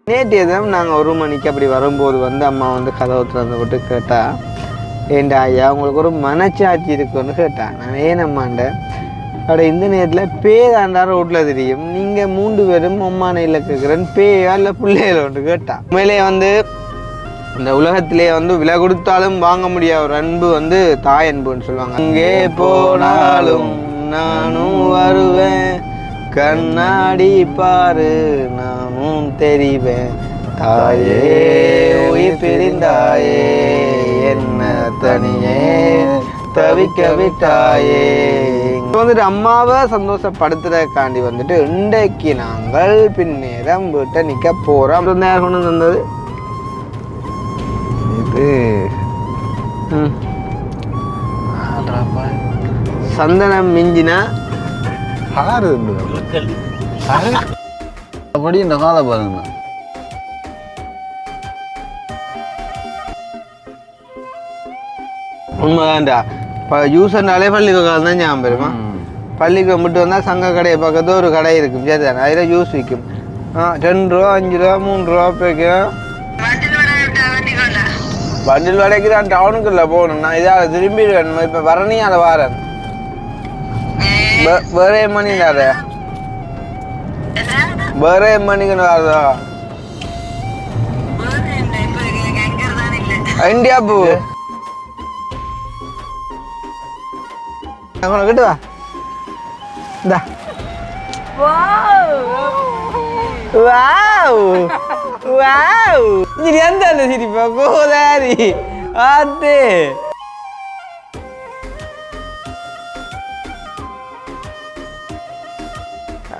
நேற்றைய தினம் நாங்கள் 1 மணிக்கு அப்படி வரும்போது வந்து அம்மா வந்து கதவை திறந்து விட்டு கேட்டா, ஏண்டா ஐயா உங்களுக்கு ஒரு மனச்சாட்சி இருக்குன்னு கேட்டான். நான் ஏன் அம்மாண்ட அப்படி இந்த நேரத்தில் பேதாண்டா ரோட்டில் தெரியும், நீங்கள் 3 பேரும் அம்மானையில் கேட்குறேன்னு பேயா இல்லை பிள்ளைகள ஒன்று கேட்டான். உண்மையிலேயே வந்து இந்த உலகத்திலே வந்து விலை கொடுத்தாலும் வாங்க முடியாத ஒரு அன்பு வந்து தாய் அன்புன்னு சொல்லுவாங்க. அங்கே போனாலும் நானும் வருவேன், கண்ணாடி பாரு நானும் தெரிவேன், தாயே உயிர் பிரிந்தாயே என்ன தனியே தவிக்க விட்டாயே. வந்துட்டு அம்மாவை சந்தோஷப்படுத்துறதுக்காண்டி வந்துட்டு இன்றைக்கு நாங்கள் பின்னேரம் வீட்டை நிற்க போகிறோம். நேரம் கொண்டு வந்தது இது சந்தனம் மிஞ்சினா அப்படி இந்த காலை பாருங்க. உண்மைதான்டா. இப்போ யூஸ்னாலே பள்ளிக்கு காலம் தான் ஞாபகம் பெருமா. பள்ளிக்கு மட்டும் வந்தால் சங்க கடையை பக்கத்தில் ஒரு கடை இருக்கும், சரி தானே, அதில் ஜூஸ் விற்கும். 2 ரூபா 5 ரூபா 3 ரூபா போய்க்கும். பண்டில் வடைக்கு தான் டவுனுக்குள்ள போகணும். நான் இதாக திரும்பிடுவேன். இப்போ வரணியால் வாரேன். வேற மணி தாரு வேற மணிக்குன்னு வருதோ இந்தியா பூ கிட்ட வா. இந்தா இது எந்த சிரிப்பா கோதாரி ஆத்தே.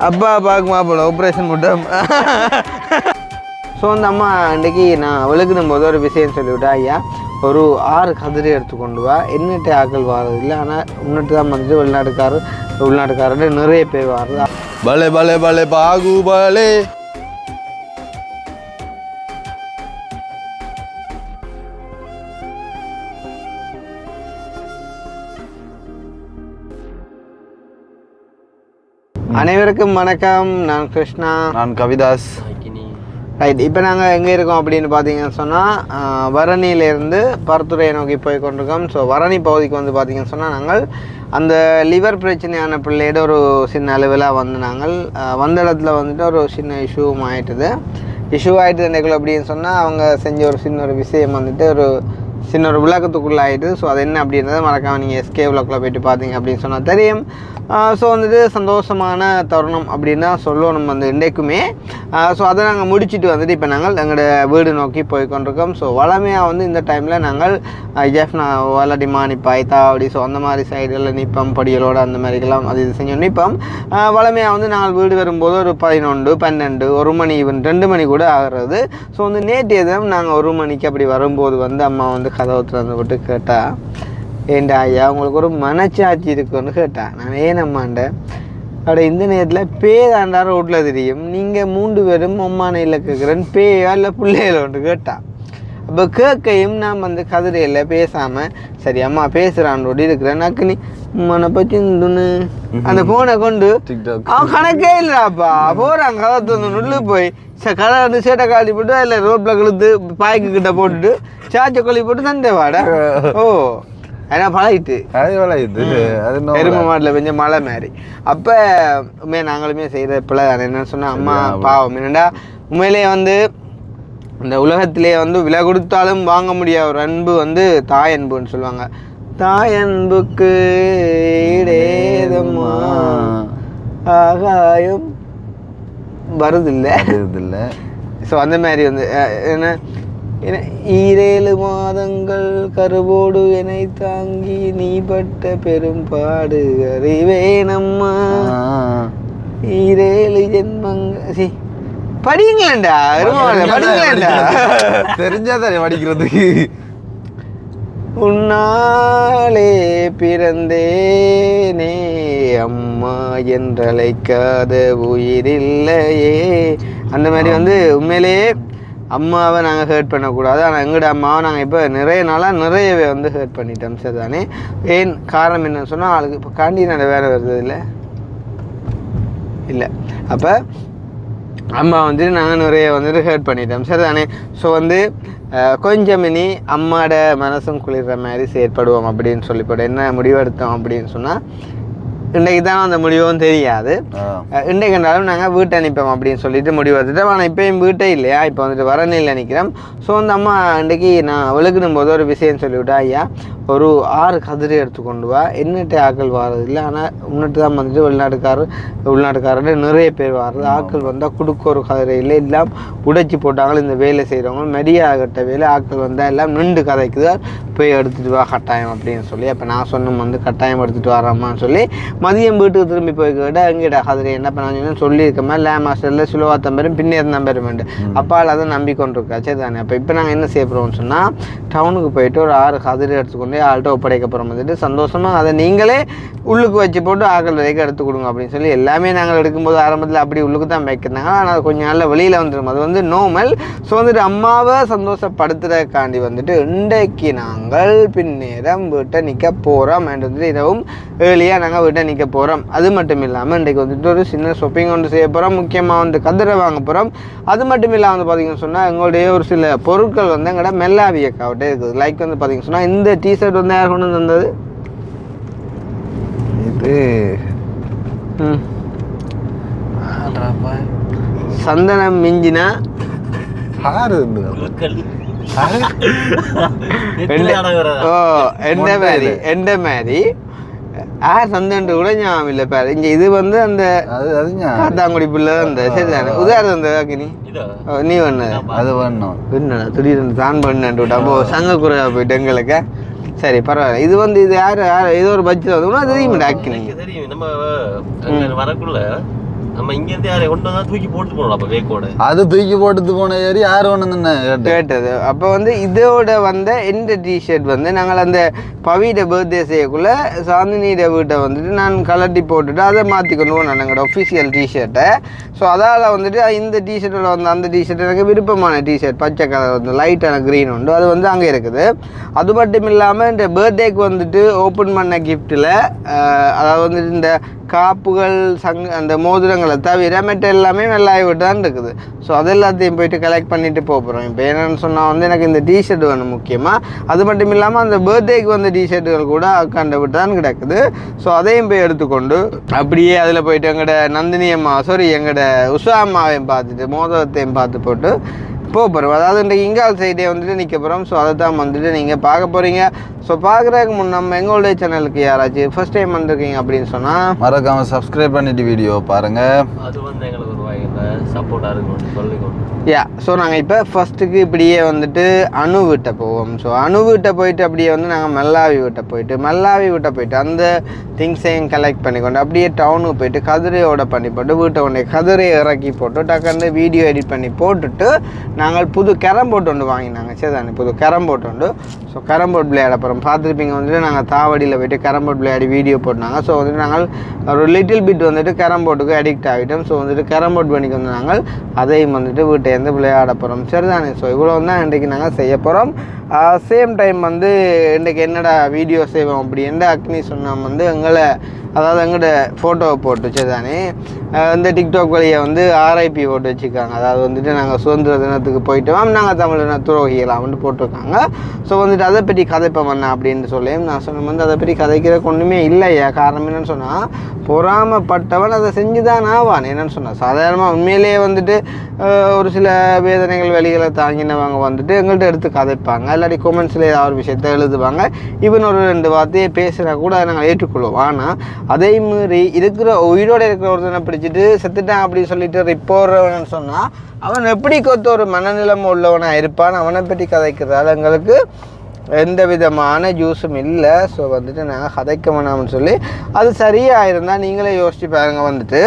அப்பா பார்க்குமா போல ஆப்ரேஷன் மட்டும். ஸோ அந்த அம்மா இன்றைக்கி நான் விளக்கணும் போது ஒரு விஷயம் சொல்லிவிட்டா, ஐயா ஒரு 6 கதிரை எடுத்து கொண்டு வா, என்னட்டு ஆக்கள் வாரது இல்லை, ஆனால் முன்னிட்டு தான் வந்துட்டு உள்நாட்டுக்காரர் நிறைய பேர் வாரது. பலே பலே பலே பாகு பலே. அனைவருக்கும் வணக்கம். நான் கிருஷ்ணா. நான் கவிதாஸ். ரைட், இப்போ நாங்கள் எங்கே இருக்கோம் அப்படின்னு பார்த்தீங்கன்னு சொன்னால் வரணியிலேருந்து பருத்துறையை நோக்கி போய் கொண்டிருக்கோம். ஸோ வரணி பகுதிக்கு வந்து பார்த்தீங்கன்னு சொன்னால் நாங்கள் அந்த லிவர் பிரச்சனையான பிள்ளையோட ஒரு சின்ன அளவில் வந்து நாங்கள் வந்த இடத்துல வந்துட்டு ஒரு சின்ன இஷ்யூ ஆகிட்டு இன்றைக்குள்ள அப்படின்னு சொன்னால் அவங்க செஞ்ச ஒரு சின்ன ஒரு விஷயம் வந்துட்டு ஒரு சின்ன ஒரு விளக்கத்துக்குள்ளே ஆகிட்டு. ஸோ அது என்ன அப்படின்றத மறக்காமல் நீங்கள் எஸ்கே விளக்கில் போய்ட்டு பார்த்தீங்க அப்படின்னு சொன்னால் தெரியும். ஸோ வந்துட்டு சந்தோஷமான தருணம் அப்படின்னு தான் சொல்லணும் வந்து இன்றைக்குமே. ஸோ அதை நாங்கள் முடிச்சுட்டு வந்துட்டு இப்போ நாங்கள் எங்களோட வீடு நோக்கி போய் கொண்டிருக்கோம். ஸோ வளமையாக வந்து இந்த டைமில் நாங்கள் ஜெஃப்னா வலடிமா நிப்பாய் தாவடி ஸோ அந்த மாதிரி சைடுகளில் நிற்போம், படிகளோடு அந்த மாதிரிக்கெல்லாம் அது இது செஞ்சோம் நிற்போம். வளமையாக வந்து நாங்கள் வீடு வரும்போது ஒரு 11, 12, 1 மணி, ஈவன் 2 மணி கூட ஆகிறது. ஸோ வந்து நேற்றைய தினம் நாங்கள் 1 மணிக்கு அப்படி வரும்போது வந்து அம்மா வந்து கதவை திறந்து விட்டு கேட்டால், ஏண்டா ஐயா உங்களுக்கு ஒரு மனச்சாட்சி இருக்குன்னு கேட்டான். நான் ஏன் அம்மாண்ட அப்படி இந்த நேரத்தில் பேதாண்டா ரோட்டில் தெரியும், நீங்கள் 3 பேரும் அம்மானையில் கேட்குறேன்னு பேயா இல்லை பிள்ளைகள ஒன்று கேட்டான். அப்போ கேட்கையும் நான் வந்து கதிரையில் பேசாமல் சரி அம்மா பேசுகிறான்னு இருக்கிறேன். நக்கு நீ உம்மனை பற்றி அந்த ஃபோனை கொண்டு அவன் கணக்கே இல்லைப்பா போகிறான். கதை வந்து நுள்ளு போய் கடை வந்து சேட்டை காலி போட்டு அதில் ரோட்டில் கழுத்து பாய்க்கு கிட்ட போட்டுட்டு சார்ஜை கொல்லி போட்டு தண்டை வாடா. ஓ ஏன்னா பழகிட்டு எருமை மாட்டில் கொஞ்சம் மழை மாதிரி. அப்போ உண்மையாக நாங்களுமே செய்கிற பிள்ளை தானே. என்னன்னு சொன்னால் அம்மா பாவம் என்னடா உண்மையிலேயே வந்து இந்த உலகத்திலே வந்து விலை கொடுத்தாலும் வாங்க முடியாத ஒரு அன்பு வந்து தாய் அன்புன்னு சொல்லுவாங்க. தாய் அன்புக்கு இடேதம்மா ஆகாயம் வருதில்லை. ஸோ அந்த மாதிரி வந்து என்ன 7 மாதங்கள் கருவோடு என்னை தாங்கி நீ பட்ட பெரும்பாடு அறிவேனம்மா 7 ஜென்மங்க படிங்களேண்டா படிங்களேண்டா தெரிஞ்சாதானே படிக்கிறதுக்கு. உன்னாலே பிறந்தேனே அம்மா என்றழைக்காத உயிரில்லையே. அந்த மாதிரி வந்து உண்மையிலேயே அம்மாவை நாங்கள் ஹர்ட் பண்ணக்கூடாது. ஆனால் எங்களோட அம்மாவை நாங்கள் இப்போ நிறையவே வந்து ஹர்ட் பண்ணிட்டோம். சரி தானே. ஏன் காரணம் என்னன்னு சொன்னால் ஆளுக்கு இப்போ காண்டினோட வேலை வருது இல்லை. அப்போ அம்மா வந்துட்டு நாங்கள் நிறைய வந்துட்டு ஹர்ட் பண்ணிட்டோம் சரிதானே. ஸோ வந்து கொஞ்சம் இனி அம்மாவோட மனசும் குளிர்ற மாதிரி செயற்படுவோம் அப்படின்னு சொல்லி போட்டு என்ன முடிவெடுத்தோம் அப்படின்னு சொன்னால், இன்றைக்கு தான் அந்த முடிவும் தெரியாது, இன்றைக்கு என்றாலும் நாங்கள் வீட்டை அனுப்போம் அப்படின்னு சொல்லிட்டு முடிவு எடுத்துட்டோம். ஆனால் இப்போயும் வீட்டே இல்லையா, இப்போ வந்துட்டு வரநிலையில் நிற்கிறோம். ஸோ அந்த அம்மா இன்றைக்கி நான் விளக்கணும் போது ஒரு விஷயம் சொல்லிவிட்டா, ஐயா ஒரு 6 கதிரை எடுத்து கொண்டு வா, என்னட்டு ஆக்கள் வாரதில்லை, ஆனால் முன்னிட்டு தான் வந்துட்டு உள்நாட்டுக்காரர் நிறைய பேர் வாரது, ஆக்கள் வந்தால் கொடுக்க ஒரு கதிரையில் எல்லாம் உடைச்சி போட்டாங்களும் இந்த வேலை செய்கிறவங்க மெடியாகட்ட வேலை ஆக்கள் வந்தால் எல்லாம் நின்று கதைக்குது, போய் எடுத்துகிட்டு வா கட்டாயம் அப்படின்னு சொல்லி. அப்போ நான் சொன்னோம் வந்து கட்டாயம் எடுத்துகிட்டு வராமான்னு சொல்லி மதியம் வீட்டுக்கு திரும்பி போய் கேட்டால் எங்கிட்ட கதிரை என்ன பண்ணாங்கன்னு சொல்லியிருக்கோமா, லே மாஸ்டரில் சுலவாத்தம் பெரும் பின்னேர் நம்பரும் உண்டு, அப்பால் அதை நம்பிக்கொண்டிருக்கா சரி தானே. அப்போ இப்போ நாங்கள் என்ன செய்ய போகிறோம்னு சொன்னால், டவுனுக்கு போயிட்டு ஒரு 6 கதிரை எடுத்துக்கொண்டு ஆள்கிட்ட ஒப்படைக்க போகிறோம் வந்துட்டு சந்தோஷமாக அதை நீங்களே உள்ளுக்கு வச்சு போட்டு ஆக்கள் வரைக்கும் எடுத்து கொடுங்க அப்படின்னு சொல்லி எல்லாமே நாங்கள் எடுக்கும்போது ஆரம்பத்தில் அப்படி உள்ளுக்கு தான் வைக்கிறாங்க. ஆனால் அது கொஞ்சம் நாளில் வெளியில் வந்துடும், அது வந்து நோமல். ஸோ வந்துட்டு அம்மாவை சந்தோஷப்படுத்துறதுக்காண்டி வந்துட்டு இன்றைக்கு நாங்கள் பின்னேரம் வீட்டை நிற்க போகிறோம் அண்ட் வந்துட்டு இரவும் ஏர்லியாக நாங்கள் வீட்டை நிற்க போகிறோம். அது மட்டும் இல்லாமல் இன்றைக்கு வந்துட்டு ஒரு சின்ன ஷாப்பிங் ஒன்று செய்ய போகிறோம், முக்கியமாக வந்து கதிரை வாங்க போகிறோம். அது மட்டும் இல்லாமல் வந்து பார்த்திங்கன்னு சொன்னால் எங்களுடைய ஒரு சில பொருட்கள் வந்து எங்கள்ட மெல்லாவியக்காவிட்டே இருக்குது. லைக் வந்து பார்த்திங்கன்னு சொன்னால் இந்த டிஷர்ட் வந்து யார் கொண்டு வந்தது, இது சந்தனம் மிஞ்சினா எந்த மாதிரி யார் சந்தன்ட்டு கூட ஞாபகம் இல்லை பாரு. இங்க இது வந்து அந்த காத்தாங்குடி பிள்ளை அந்த சரிதானே உதாரணம் அந்த அக்கினி நீ பண்ண அது பண்ணோம் என்னடா திடீர்னு தான் பண்ணு அப்போ சங்க குறையா போயிட்டு எங்களுக்கு. சரி பரவாயில்ல. இது வந்து இது யார் ஏதோ ஒரு பட்ஜெட் வந்து தெரியும் அக்கினி தெரியும் நம்ம வரக்குள்ள நம்ம இங்க இருந்து யாரை கொண்டு வந்தா தூக்கி போட்டு போனோம். அப்ப வேக்கோட அது தூக்கி போட்டு போன ஏறி யார் ஒன்று கேட்டது. அப்போ வந்து இதோட வந்த இந்த டிஷர்ட் வந்து நாங்கள் அந்த பவியோட பர்த்டே செய்யக்குள்ள சாந்தினியோட வீட்டை வந்துட்டு நான் கலட்டி போட்டுட்டு அதை மாற்றி கொண்டு போனேன் எங்களோட ஒஃபிஷியல் டிஷர்ட்டை. ஸோ அதால் வந்துட்டு இந்த டிஷர்ட்டில் வந்து அந்த டிஷர்ட் எனக்கு விருப்பமான டிஷர்ட் பச்சை கலர் வந்து லைட்டான க்ரீன் உண்டு, அது வந்து அங்கே இருக்குது. அது மட்டும் இல்லாமல் இந்த பர்த்டேக்கு வந்துட்டு ஓப்பன் பண்ண கிஃப்ட்டில் அதாவது வந்துட்டு இந்த காப்புகள் அந்த மோதிரங்களை தவிர மற்ற எல்லாமே வெள்ளாய் விட்டு தான் இருக்குது. ஸோ அது எல்லாத்தையும் போயிட்டு கலெக்ட் பண்ணிட்டு போகிறோம். இப்போ என்னென்னு சொன்னால் வந்து எனக்கு இந்த டிஷர்ட் வேணும் முக்கியமாக. அது மட்டும் இல்லாமல் அந்த பர்த்டேக்கு வந்த டிஷர்ட்டுகள் கூட அக்காண்ட விட்டு தான் கிடக்குது. ஸோ அதையும் போய் எடுத்துக்கொண்டு அப்படியே அதில் போயிட்டு எங்களோட நந்தினி அம்மா எங்களோட உஷா அம்மாவையும் பார்த்துட்டு மோதிரத்தையும் பார்த்து போட்டு போகிறோம். அதாவது இன்றைக்கு இங்கால் சைடே வந்துட்டு நிற்க போகிறோம். ஸோ அதை தான் வந்துட்டு நீங்கள் பார்க்க போகிறீங்க. ஸோ பார்க்குறதுக்கு முன் நம்ம எங்களுடைய சேனலுக்கு யாராச்சும் ஃபர்ஸ்ட் டைம் வந்திருக்கீங்க அப்படின்னு சொன்னால் மறக்காம சப்ஸ்கிரைப் பண்ணிட்டு வீடியோ பாருங்கள். அது வந்து எங்களுக்கு ஒரு வகையில் சப்போர்ட்டாக இருக்கும் சொல்லிக்கணும். ஸோ நாங்கள் இப்போ ஃபஸ்ட்டுக்கு இப்படியே வந்துட்டு அணு வீட்டை போவோம். ஸோ அணு வீட்டை போயிட்டு அப்படியே வந்து நாங்கள் மல்லாவி வீட்டை போயிட்டு அந்த திங்ஸையும் கலெக்ட் பண்ணிக்கொண்டு அப்படியே டவுனுக்கு போயிட்டு கதிரையோட பண்ணி போட்டு வீட்டை கொண்டு கதிரையை இறக்கி போட்டு டக்குன்னு வீடியோ எடிட் பண்ணி போட்டுட்டு நாங்கள் புது கேரம் போர்டு ஒன்று வாங்கினாங்க சரி தானே, புது கேரம் போர்டு உண்டு. ஸோ கேரம் போர்டு விளையாட போகிறோம். பார்த்துருப்பீங்க வந்துட்டு நாங்கள் தாவடியில் போய்ட்டு கேரம் போர்டு விளையாடி வீடியோ போட்டாங்க. ஸோ வந்துட்டு நாங்கள் ஒரு லிட்டில் பிட் வந்துட்டு கேரம் போர்டுக்கு அடிக்ட் ஆகிட்டோம். ஸோ வந்துட்டு கேரம் போர்டு பண்ணிக்கு வந்து நாங்கள் அதையும் வந்துட்டு வீட்டையிருந்து விளையாட போகிறோம் சரி தானே. ஸோ இவ்வளோ தான் இன்றைக்கி நாங்கள் செய்ய போகிறோம். சேம் டைம் வந்து இன்றைக்கி என்னடா வீடியோ செய்வோம் அப்படி எந்த அக்னி சொன்னால் வந்து அதாவது எங்கள்கிட்ட ஃபோட்டோவை போட்டு வச்சு தானே இந்த டிக்டாக் வழியை வந்து ஆர்ஐபி போட்டு வச்சுருக்காங்க. அதாவது வந்துட்டு நாங்கள் சுதந்திர தினத்துக்கு போயிட்டோம், நாங்கள் தமிழ் துரோகிகளாம் வந்து போட்டிருக்காங்க. ஸோ வந்துட்டு அதை பற்றி கதைப்பேன் பண்ண அப்படின்னு சொல்லி நான் சொன்ன வந்து அதை பற்றி கதைக்கிறதுக்கு ஒன்றுமே இல்லையா. காரணம் என்னென்னு சொன்னால் பொறாமப்பட்டவன் அதை செஞ்சு தான் ஆவான். என்னென்னு சொன்னால் சாதாரணமாக உண்மையிலேயே வந்துட்டு ஒரு சில வேதனைகள் வழிகளை தாங்கினவங்க வந்துட்டு எங்கள்கிட்ட எடுத்து கதைப்பாங்க, இல்லாட்டி கொமெண்ட்ஸில் ஏதாவது ஒரு விஷயத்தை எழுதுவாங்க. இவன் ஒரு 2 வார்த்தையை பேசுகிறா கூட நாங்கள் ஏற்றுக்கொள்வோம். ஆனால் அதே மீறி உயிரோடு இருக்கிற ஒருத்தனை பிடிச்சிட்டு செத்துட்டான் அப்படின்னு சொல்லிட்டு ரிப்போர்ட்றவன்னு சொன்னால் அவன் எப்படி கொத்த ஒரு மனநிலைமை உள்ளவனாக இருப்பான். அவனை பற்றி கதைக்கிறதால எங்களுக்கு எந்த விதமான ஜூஸும் இல்லை. ஸோ வந்துட்டு நாங்கள் கதைக்க வேணாம்னு சொல்லி அது சரியாக இருந்தால் நீங்களே யோசிச்சு பாருங்க. வந்துட்டு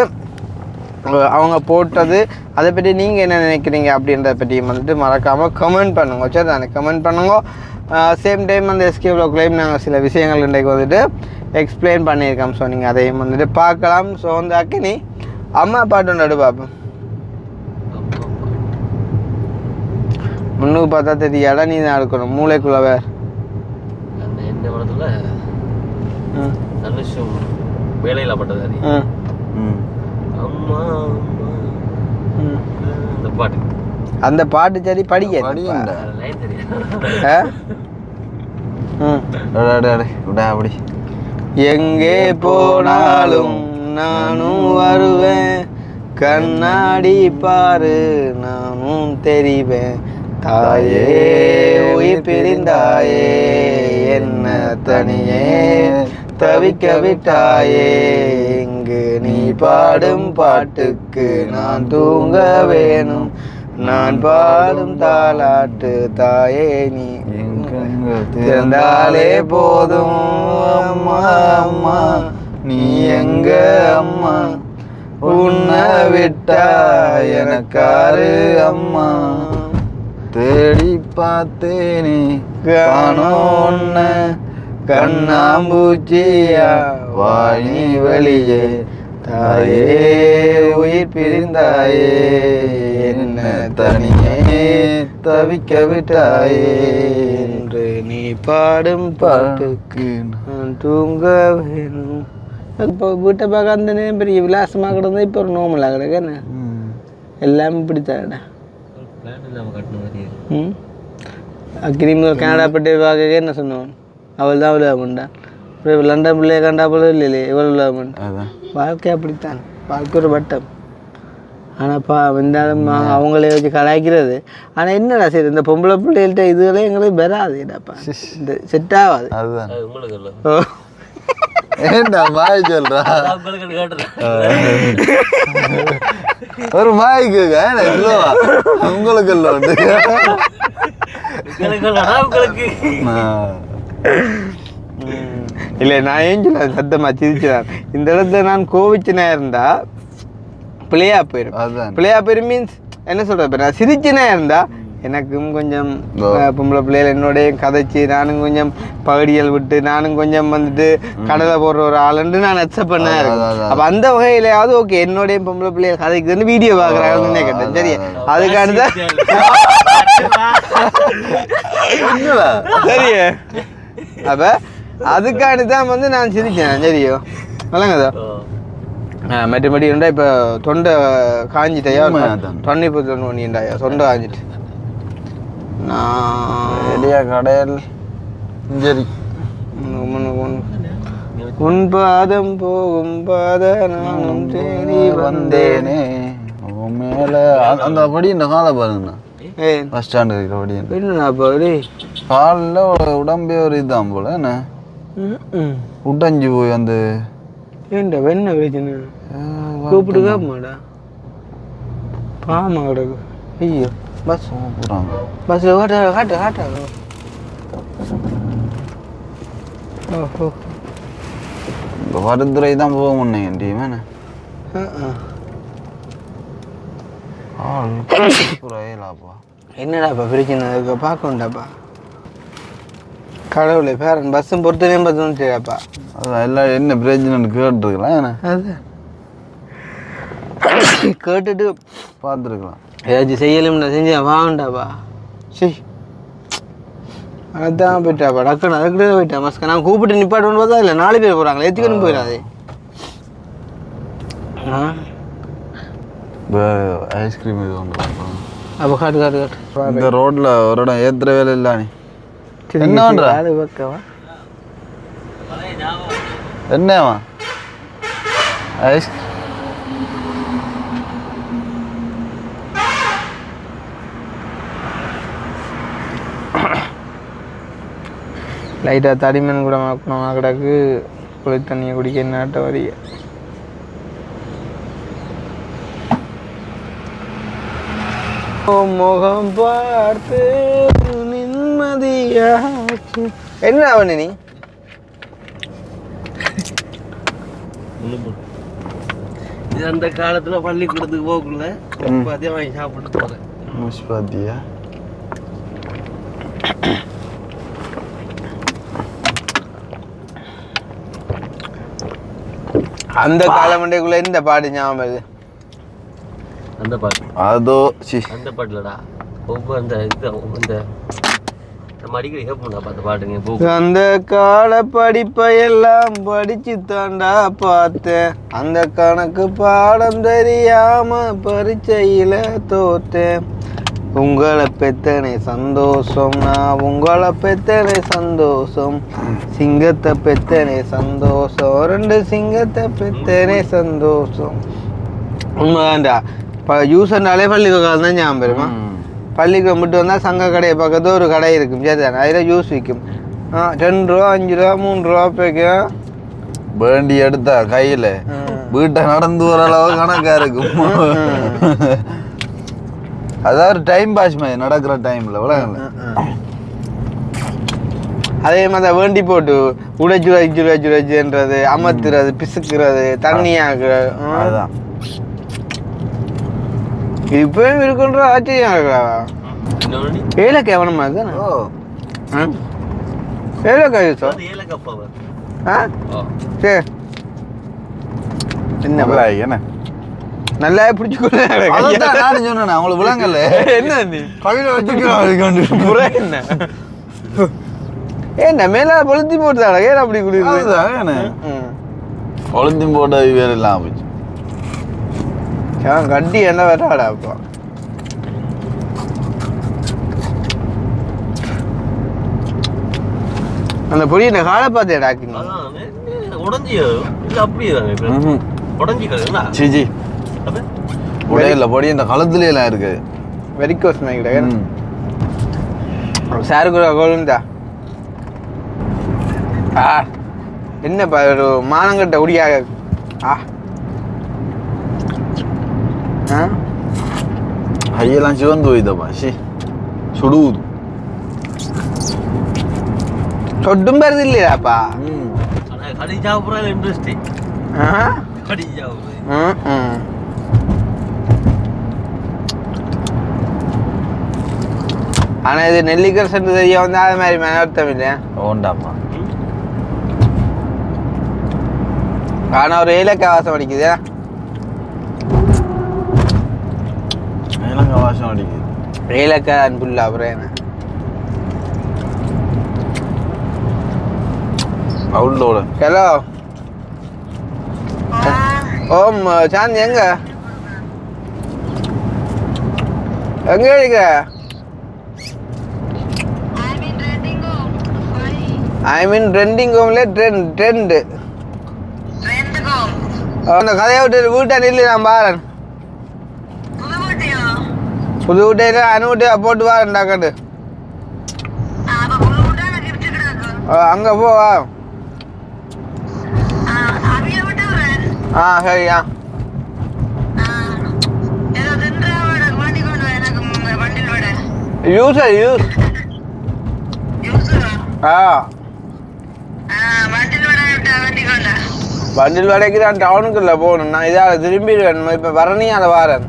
அவங்க போட்டது அதை பற்றி நீங்கள் என்ன நினைக்கிறீங்க அப்படின்றத பற்றியும் வந்துட்டு மறக்காமல் கமெண்ட் பண்ணுங்க சரி தானே, கமெண்ட் பண்ணுங்க. சேம் டைம் அந்த எஸ்கே வ்ளாக்லையும் நாங்கள் சில விஷயங்கள் இன்றைக்கு வந்துட்டு எக்ஸ்பிளைன் பண்ணியிருக்கோம். ஸோ நீங்கள் அதையும் வந்துட்டு பார்க்கலாம். ஸோ வந்து அக்கினி அம்மா பாட்டு நடு பார்ப்போம். முன்னுக்கு பார்த்தா தெரியாடா, நீ தான் எடுக்கணும் மூளைக்குள்ள வேறு என்ன படத்துல வேலையில் பட்டது அம்மா பாட்டு அந்த பாட்டு சரி படிக்க படியும்டா. லைன் தெரியும் அப்படி எங்கே போனாலும் நானும் வருவேன், கண்ணாடி பாரு நானும் தெரிவேன், தாயே உயிர் பிரிந்தாயே என்ன தனியே தவிக்க விட்டாயே, இங்கு நீ பாடும் பாட்டுக்கு நான் தூங்க வேணும், நான் பாடும் தாலாட்டு தாயே நீ திறந்தாலே போதும் அம்மா அம்மா நீ எங்க அம்மா, உன்னை விட்டா எனக்காரு அம்மா, தேடி பார்த்தேனே காணோன்ன கண்ணாம்பூச்சியா வாணி வெளியே, தாயே உயிர் பிரிந்தாயே என்ன தனியே தவிக்க விட்டாயே, என்று நீ பாடும் பாட்டுக்கு நான் தூங்க வேணும். இப்போ வீட்டை பார்க்க அந்த நேரம் பெரிய விலாசமாக கிடந்தா இப்போ ஒரு நோமலாக கிடக்கு என்ன எல்லாமே பிடித்தாடா. பிளான் இல்லாமல் கட்டின மாதிரி அக்கிரிமி கனடா பட்டி பார்க்க என்ன சொன்னவன் அவள் தான் விளையாமண்டா, அப்புறம் லண்டன் பிள்ளைய கண்டா போல இல்லையே இவ்வளோ விளையாமண்டா. வாழ்க்கை அப்படித்தான், வாழ்க்கை ஒரு வட்டம். ஆனாப்பா வந்தாலும் அவங்களே வச்சு கலாய்க்கிறது. ஆனால் என்னடா சரி இந்த பொம்பளை பிள்ளைகள்கிட்ட இதுகளே எங்களுக்கு வராதுடாப்பா, இந்த செட் ஆகாது. அதுதான் உங்களுக்கு இல்லை ஓ ஏண்டா மாய் சொல்றா உங்களுக்கு கேட்டுறேன் ஒரு மாய்க்கு இல்லவா உங்களுக்கு இல்லை வந்து உங்களுக்கு இல்லை நான் ஏன் சொல்ல சத்தமா சிரிச்சிடான். இந்த இடத்துல நான் கோவிச்சுனா இருந்தா பிள்ளையா போயிடும். அதுதான் பிள்ளையா போயிடும் மீன்ஸ் என்ன சொல்ற, இப்போ நான் சிரிச்சுனா இருந்தா எனக்கும் கொஞ்சம் பொம்பளை பிள்ளைகள் என்னோடய கதைச்சி நானும் கொஞ்சம் பகுதிகள் விட்டு நானும் கொஞ்சம் வந்துட்டு கடலை போடுற ஒரு ஆளுன்னு நான் அக்செப்ட் பண்ண இருக்கேன். அப்போ அந்த வகையிலையாவது ஓகே என்னோடைய பொம்பளை பிள்ளைகள் கதைக்குதுன்னு வீடியோ பார்க்குறாங்கன்னு கேட்டேன். சரி அதுக்கானதான் சரி அப்போ அதுக்காண்டி தான் வந்து நான் சிரிச்சேன். சரியோ வழங்கதோ மற்றபடி இருந்தா இப்போ தொண்டை காஞ்சிட்டையா தொண்டை இப்போ தொண்டு பண்ணிண்டாயா தொண்டை காஞ்சிட்டு வெளியா கடையில் சரி உன் பாதம் போகும் பாத நானும் தேடி வந்தேனே மேலே அந்த படி இந்த காலை பாருங்கண்ணா பஸ் ஸ்டாண்டு இருக்கிற படி என்னண்ணா பாரு காலில் உடம்பே ஒரு இதுதான் போல என்ன உடஞ்சி போய் அந்த ஏண்டா வெண்ண பிரச்சனை கூப்பிடுக்கா மாடா பாமா கிடக்கு. ஐயோ பஸ் போகிறாங்க பஸ்ஸில் காட்டு ஓஹோ இந்த வருதுறை தான் போக முடியும் டீம் என்னடாப்பா பிரச்சனை அதுக்கு பார்க்கணுண்டாப்பா கடவுளை பேரன் பஸ்ஸும் பொறுத்தனையும் பார்த்துட்டாப்பா. அதான் எல்லாம் என்ன பிரச்சனைன்னு கேட்டுருக்கலாம் என்ன அதுதான் கேட்டுட்டு பார்த்துருக்கலாம் ஏதாச்சும் செய்யலும்னா செஞ்சேன் வாண்டாப்பா. சரி அதான் போயிட்டாப்பா டக்குன்னு அதுக்கிட்டே போயிட்டேன் மஸ்கா. நான் கூப்பிட்டு நிப்பாட்டோன்னு பார்த்தா இல்லை 4 பேர் போகிறாங்களே எத்திக்கணும் போயிடாது. ஐஸ்கிரீம் இது ஒன்று அப்போ காட்டு இந்த ரோட்டில் ஒரு இடம் ஏற்றுற வேலை இல்லை நீ என்ன பண்ணுற அது பக்கவா என்னவா ஐஸ் லைட்டாக தடிமன் கூட மாக்கணும் கிடக்கு குளி தண்ணியை குடிக்க நாட்ட வரிய முகம் பார்த்து நிம்மதியாச்சு. என்ன அவனு நீ இது அந்த காலத்துல பள்ளிக்கூடத்துக்கு போகக்குள்ள பாத்தியா வாங்கி சாப்பிட்டு போறேன். பாத்தியா அந்த காலமண்டைக்குள்ள இந்த பாட்டு ஞாபகம் வருது. அந்த பாட்டு அதோ அந்த பாட்டுலடா ஒவ்வொரு அந்த இது அந்த நம்ம அடிக்கடி கேட்போம்டா பார்த்து பாட்டுங்க போ அந்த கால படிப்பையெல்லாம் படிச்சு தாண்டா பார்த்தேன், அந்த கணக்கு பாடம் தெரியாம பரீட்சையில தோத்தேன். உங்களை பெத்தனே சந்தோஷம், நான் உங்களை பெத்தனே சந்தோஷம், சிங்கத்தை பெத்தனே சந்தோஷம், 2 சிங்கத்தை பெத்தனே சந்தோஷம். உண்மைதான்டா. இப்போ யூஸ்னாலே பள்ளிக்கூடம் தான் ஞாபகம் வருமா? பள்ளிக்கூடம் மட்டும் வந்தால் சங்க கடையை பக்கத்து ஒரு கடை இருக்கும், சரிதானே? அதில் ஜூஸ் விற்கும். 2 ரூபா 5 ரூபா 3 ரூபா போய்க்கும். வேண்டி எடுத்தா கையில் வீட்டை நடந்து வர அளவு கணக்காக இருக்கும். அதாவது டைம் பாஸ் மாதிரி நடக்கிற டைமில் விளங்கல. அதே மாதிரி வேண்டி போட்டு உடைச்சுன்றது, அமர்த்துறது, பிசுக்கிறது, தண்ணியாக்குறது. அதுதான் இப்பயும் இருக்குன்ற ஆச்சரியம் இருக்கா? ஏல கேவனமா இருக்கு. ஏலக்காய் யூஸ் சரி என்ன நல்லா பிடிச்சிக்கொள்ள சொன்னேன் அவங்களுக்கு விளங்கல. என்ன நீ கையில் வச்சுக்கிறோம் என்ன ஏன் மேல பொழுத்தி போட்டுதாடா? ஏன் அப்படி குடிக்குது? பொழுத்தி போட்டது வேற இல்லாம போச்சு. கட்டி என்ன வேறாடா அப்போ? அந்த பொடி என்ன காலை பார்த்து டாக்குங்க சிஜி உடையில பொடி இந்த களத்துல எல்லாம் இருக்கு. வெரிகோஸ் கிடையாது சாரு கோலுந்தா. என்னப்பா ஒரு மானங்கட்ட உடியாக. ஐயெல்லாம் சிவந்து போயிதப்பா. சி சுடுவுது சொட்டும் பெருது இல்லையாப்பா? ஆனா இது நெல்லிக்கரை சென்று தெரிய வந்து அது மாதிரி மனர்த்தம் இல்லையா? ஓண்டாப்பா. ஆனா ஒரு ஏலக்காய் வாசம் அடிக்குது. ஏலக்காய் வாசம் அடிக்குது. ஏலக்காய் அன்புள்ள அப்புறம் என்ன அவுளோட. ஹலோ ஓம் சாந்தி எங்க எங்க இருக்க? ஐ மீன் ட்ரெண்டிங் ஹோம்ல ட்ரெண்ட் அந்த கதையை விட்டு வீட்டை நில்லு, நான் பாரன். புது வீட்டையில அனுவிட்டு போட்டு வாரேன் டாக்கட்டு. அங்க போவா. சரியா யூஸ் வண்டில் வடைக்கு தான் டவுனுக்குள்ள போகணும். நான் இதால திரும்பிடுவேன். இப்ப வரணியால வாரன்.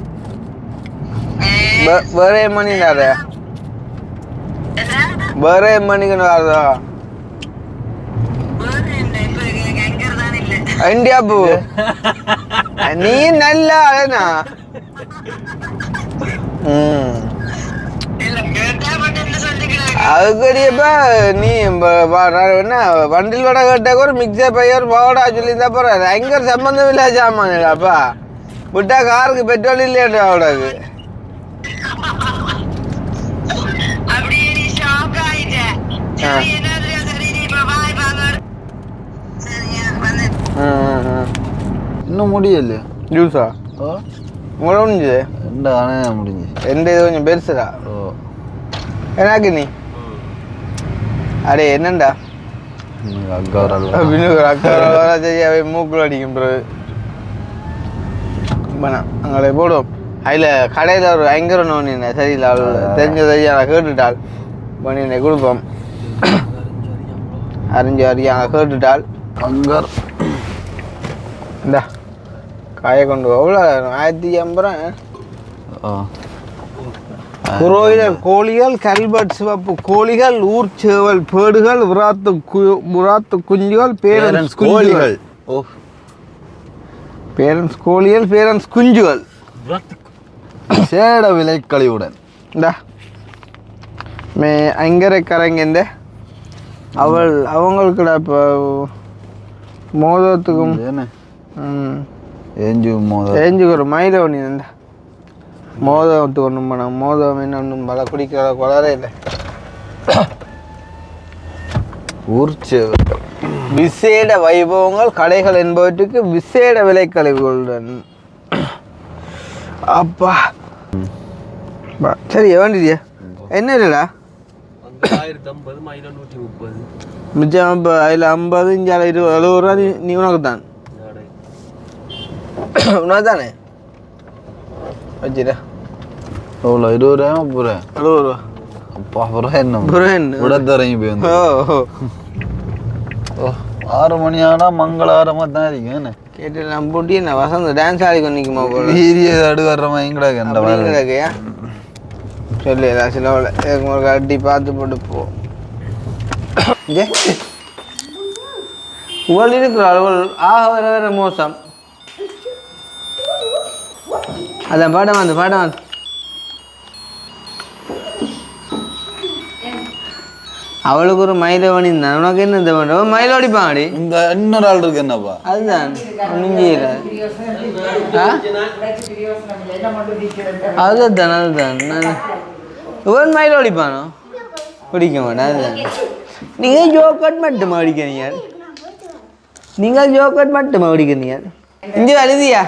வேற மணினார வேற மணிக்குன்னு வரதா? இந்தியா பூ நீ நல்லா அழனா. அதுக்கடியப்பா நீ என்ன வண்டில் வடை கேட்டாக்க ஒரு மிக்சர் பையர் பவுடா சொல்லியிருந்தா போற. எங்க சம்பந்தம் இல்ல சாமான்ப்பா. விட்டா காருக்கு பெட்ரோல் இல்லையா அவளுக்கு? இன்னும் முடியல ஜூஸா உங்களோட முடிஞ்சது? ரெண்டு ஆனே முடிஞ்சு. எந்த இது கொஞ்சம் பெருசுடா. எனக்கு நீ அடே என்னண்டா மூக்குள் அடிக்கும் பிறகு அங்கே போடுவோம். அதில் கடையில் ஒரு ஐங்கர நோனி சரியில்லை தெரிஞ்ச தெரியா கேட்டுட்டாள் பண்ணி கொடுப்போம். அறிஞ்சு அறியா கேட்டுட்டாள் அங்கர் இந்தா காயை கொண்டு எவ்வளோ 1050 புரோயிலர் கோழிகள், கல்பட் சிவப்பு கோழிகள், ஊர்ச்சேவல் பேடுகள், விராத்து குஞ்சுகள், பேரன்ஸ் கோழிகள். பேரன்ஸ் கோழிகள், பேரன்ஸ் குஞ்சுகள் சேட விலை கழிவுடன். இந்தா அங்கரைக்கரைங்க அவங்களுக்கு இப்போ மோதத்துக்கும் ஏஞ்சுக்கு ஒரு மயில ஒன்று இந்த மோதத்துக்கு ஒன்றும் பண்ண மோதம் என்ன ஒன்றும் பல குடிக்கிற குளரே இல்லை விசேட வைபவங்கள் கடைகள் என்பவற்றுக்கு விசேட விலை கழிவுகளுடன் அப்பா சரி வேண்டியதியா என்ன இல்லைடா 1050 மிச்சம் இப்போ அதில் 50 இங்கே 70 ரூபா நீ உனக்கு தான் உனக்கு தானே வச்சுடா எவ்வளோ 20 ரூபாயா 70 ரூபா அப்பா அப்புறம் என்ன உடத்தரங்கி போய் வந்து ஓ 6 மணி ஆனால் மங்களகரமாக தான் இருக்கும் என்ன கேட்டு நான் போட்டி என்ன வசந்த டான்ஸ் ஆடி கொண்டிக்குமா போல வீரிய அடுகார மயங்கடாக்கு அந்த கிடக்கையா சொல்லு சில ஒரு அடி பார்த்து போட்டு போ உவள் இருக்கிறாள் ஆக வர வர மோசம் அதான் பாடம் வந்து அவளுக்கு ஒரு மயிலவணி இருந்தான் உனக்கு என்ன இந்த பண்ணுற மயில் அடிப்பான் அடி இந்த இன்னொரு ஆள் இருக்கு என்னப்பா அதுதான் நெஞ்சில அதுதான் நான் இவன் மயில் அடிப்பானோ பிடிக்க மாட்டேன் அதுதான் நீங்கள் ஜோக்கட் மட்டுமா அடிக்கிறீங்க நீங்கள் ஜோக்கட் மட்டுமா அடிக்கிறீங்க இங்கே அழுதியா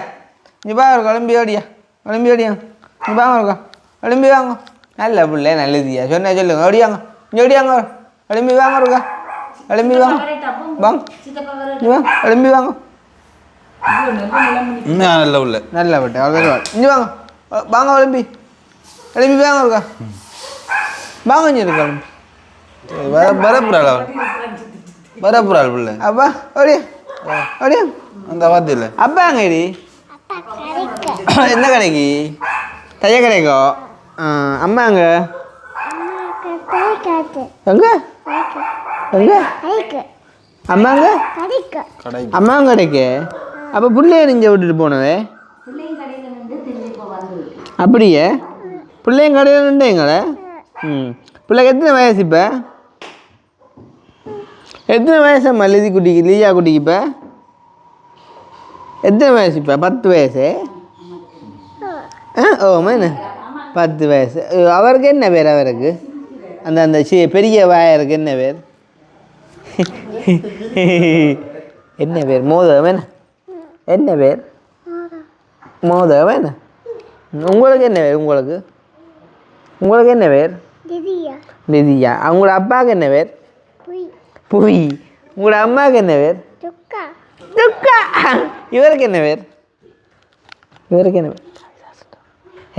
இங்கே பா ஒரு கிளம்பி ஓடியா இங்கே பாங்க இருக்கா கிளம்பி வாங்க நல்ல பிள்ளை நல்லதியா சொன்ன சொல்லுங்க ஓடியாங்க இங்கே ஓடியாங்க கிளம்பி வாங்க இருக்கா கிளம்பி வாங்க கிளம்பி வாங்க நல்ல பிள்ளை நல்ல பட்டேன் அவ்வளோ இங்கே வாங்க கிளம்பி வாங்க இருக்கா வாங்க இங்கே இருக்கு வரப்புறாள் பிள்ளை அப்பா ஓடியா ஓடியா அந்த வார்த்தையில் அப்பா அங்கடி என்ன கடைக்கு தைய கடைக்கோ அம்மா அங்க எங்க எங்க அம்மாங்க அம்மாங்க கடைக்கு அப்போ பிள்ளைய நெஞ்ச விட்டுட்டு போனவே அப்படியே பிள்ளைங்க கடையில் நின்றீங்களே பிள்ளைக்கு எத்தனை வயசு இப்போ எத்தனை வயசம்மா லீயா குட்டிக்கு இப்போ எத்தனை வயசு இப்போ 10 வயசு ஓமா என்ன 10 வயசு அவருக்கு என்ன பேர் அவருக்கு அந்த அந்த பெரிய வாயருக்கு என்ன பேர் என்ன பேர் மோதவன் என்ன பேர் மோதவன் உங்களுக்கு என்ன பேர் உங்களுக்கு என்ன பேர் நிதியா அவங்களோட அப்பாவுக்கு என்ன பேர் புய் உங்களோட அம்மாவுக்கு என்ன பேர் துக்கா இவருக்கு என்ன பேர்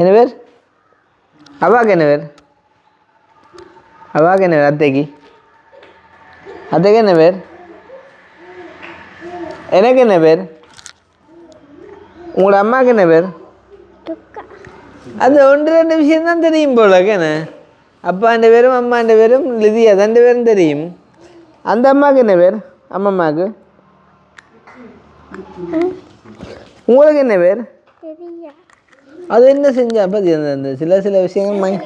என்ன பேர் அப்பாவுக்கு என்ன பேர் அத்தைக்கு என்ன பேர் எனக்கு என்ன பேர் உங்களோட அம்மாவுக்கு என்ன பேர் அது 1-2 விஷயம்தான் தெரியும் போல என்ன அப்பாண்ட பேரும் அம்மாண்ட பேரும் லிதியா 2 பேரும் தெரியும் அந்த அம்மாவுக்கு என்ன பேர் அம்மம்மாவுக்கு உங்களுக்கு என்ன பேர் அது என்ன செஞ்சா பற்றி அந்த சில விஷயங்கள்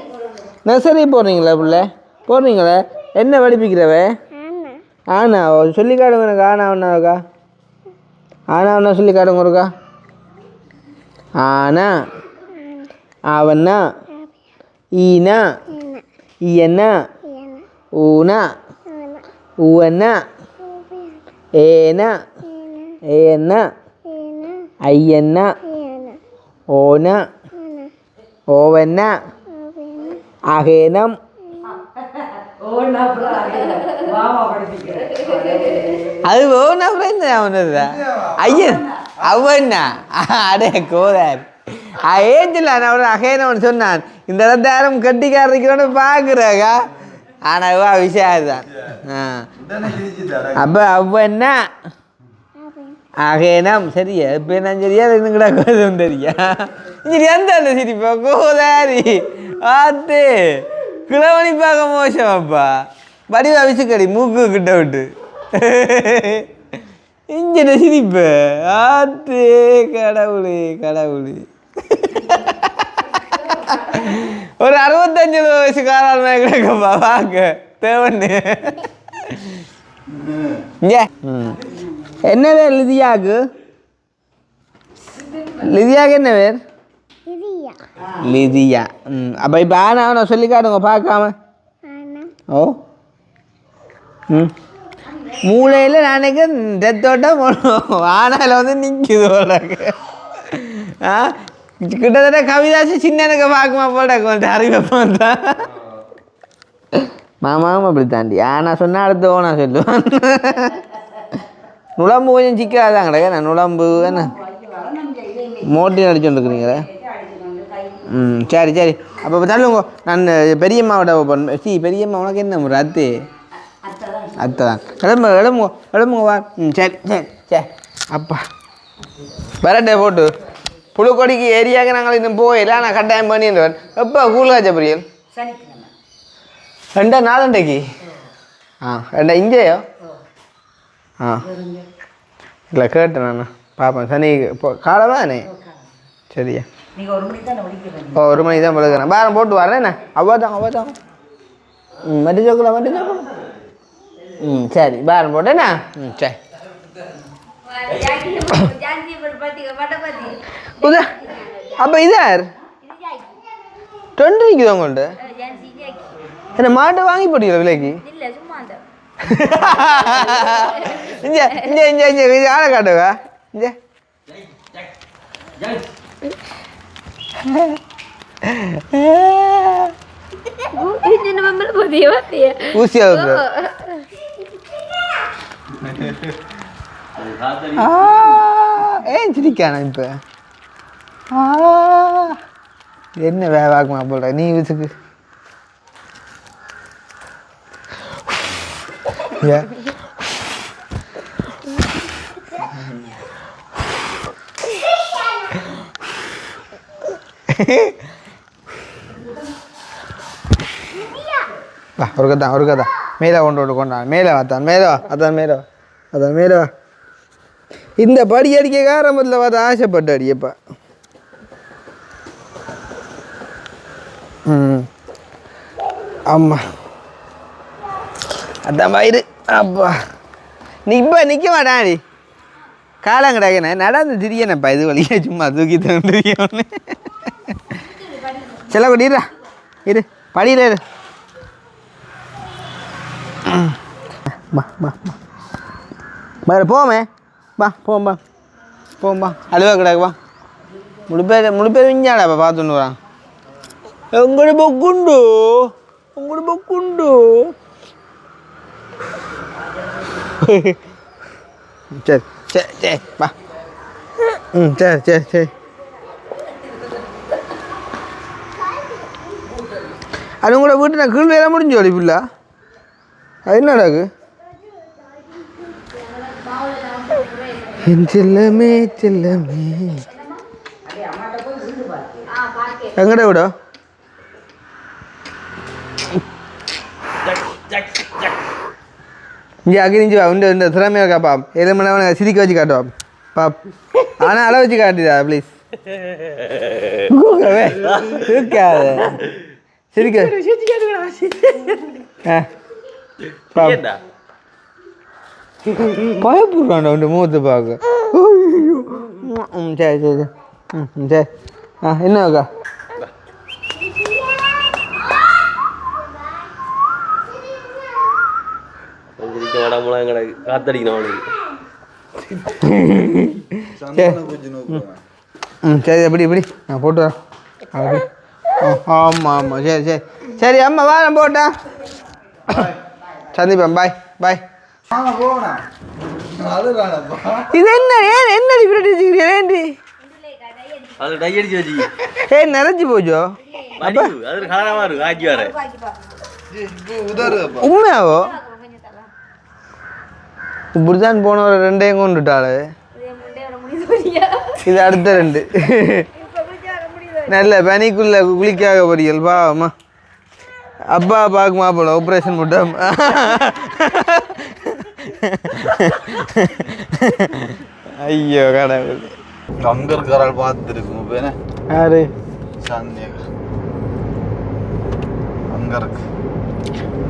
நர்சரி போடுறீங்களே என்ன படிப்பிக்கிறவ ஆனா சொல்லி காடுங்க எனக்கு ஆனா சொல்லி காடுங்க இருக்கா ஆனா அவனா ஈனா ஈயனா ஊனா ஊவனா ஏனா ஏன்னா ஐயன்னா ஓனா ஓவன்னா அகேனம் அது ஓனா அவனது ஐயன் அவன்னா அடே கோதார் ஏஞ்சில் நான் அகேனவன் சொன்னான் இந்த இடத்தாரும் கட்டிக்காரன்னு பார்க்குறாக்கா ஆனால் விஷயம் தான் அப்போ அவன்னா அகேனம் சரியா இப்போ நான் சரியா இதுங்கடா கோதும் தெரியா சரி எந்த சிரிப்பா கோதாரி ஆத்து கிழவனி பார்க்க மோசமாப்பா வடிவா விசுக்கடி மூக்கு கிட்ட விட்டு இஞ்சின சிரிப்பு ஆத்து கடவுளே ஒரு 65 வயசுக்காரால் கிடைக்கப்பா வாங்க தேவன்னு என்ன பேர் லிதியாக்கு என்ன பேர் லிதியா அப்போ இப்போ ஆனா சொல்லி காட்டுங்க பார்க்காம ஓ மூளையில் நாளைக்கு டெத்தோட்ட ஆனால வந்து நிற்குது உனக்கு கிட்டத்தட்ட கவிதாசி சின்னனுக்கு பார்க்குமா போட கொஞ்சம் அறிவிப்போம் தான் மாமாவும் அப்படி தாண்டி ஆனால் சொன்னால் அடுத்து ஓனா சொல்லுவான் நுழம்பு கொஞ்சம் சிக்காதான் கிடையாது நான் நுழம்பு என்ன மோட்டி அடிச்சுட்டுருக்குறீங்களே சரி சரி அப்போ தள்ளுங்க நான் பெரியம்மாவோட பெரியம்மா உனக்கு என்ன ஒரு அத்தை தான் எழும்புங்க வா சரி சரி சரி அப்பா வரட்டே போட்டு புழுக்கொடிக்கு ஏரியாவுக்கு நாங்கள் இன்னும் போயிடல நான் கட்டாயம் பண்ணிடுவேன் எப்போ கூழ்காய்ச்ச பிரியல் 2 நாளண்டைக்கு இங்கேயோ இல்லை கேட்டேன் நான் பார்ப்பேன் சனி காலை தானே சரியா ஓ 1 மணிக்கு தான் பழகிறேன் பாரம் போட்டு வரேன் என்ன அவ்வாதான் மட்டி சோக்கலாம் சரி பாரம் போட்டேண்ணா சரி அப்போ இதார் 20 நிற்குது உங்கள்கிட்ட என்ன மாட்டை வாங்கி போட்டீங்களா விலைக்கு இங்கே ஆளை காட்டுவா இங்கே ஊசியா ஏன் சிரிக்கானா இப்போ என்ன வேவாக்குமா போல நீ வீட்டுக்கு ஒரு கதை மேலே கொண்டான் மேலே அதான் மேலே இந்த படி அடிக்க ஆரம்பத்தில் பார்த்து ஆசைப்பட்டு அடியப்பா ஆமாம் அதான் பயிறு அப்பா நீ இப்போ நிற்க மாட்டாடி காலம் கிடையாதுண்ணே நடந்து திரியனப்பா இது வழியே சும்மா தூக்கி தந்துருக்கோன்னு செல்ல கொட்டிடுறா இரு படியில் இரு வேறு போமே போம்பா அழுவா கிடக்குவா முழு பேர் விஞ்ஞாடாப்பா பார்த்துன்னு வரான் உங்களோட பொக்குண்டு சரி வா சரி அது உங்களோட வீட்டு நான் கீழ் வேலை முடிஞ்சு வலிப்பில்ல அது என்னடாக்கு செல்லமே எங்கடா விட இங்கே அகிரிஞ்சு வா இந்த திறமையாக இருக்கா பாப் எது மணி சிரிக்க வச்சு காட்டுவா பாப் ஆனால் அளவு வச்சு காட்டுதா ப்ளீஸ் இருக்காது சிரிக்க பயப்படுறான்டா உன் முகத்தை பார்க்க சரி சரி என்னக்கா சரி எப்படி நான் போட்டு வரேன் அப்படி ஆமாம் சரி அம்மா வா நான் போட்டா சந்திப்பேன் பாய் இது என்னடி இப்படி வச்சுக்கிறீங்க நிறைஞ்சு போச்சோ உண்மையாவோ இப்படிதான் போன ஒரு 2 கொண்டுட்டாளு இது அடுத்த 2 நல்ல பனிக்குள்ள குளிக்காக போறீர்கள் பாவம்மா அப்பா பார்க்குமா போல ஆப்ரேஷன் மட்டும் ஐயோ கடவுள் அங்க இருக்காரால் பார்த்துருக்கும் யாரு சாந்தியா அங்கே இருக்கு.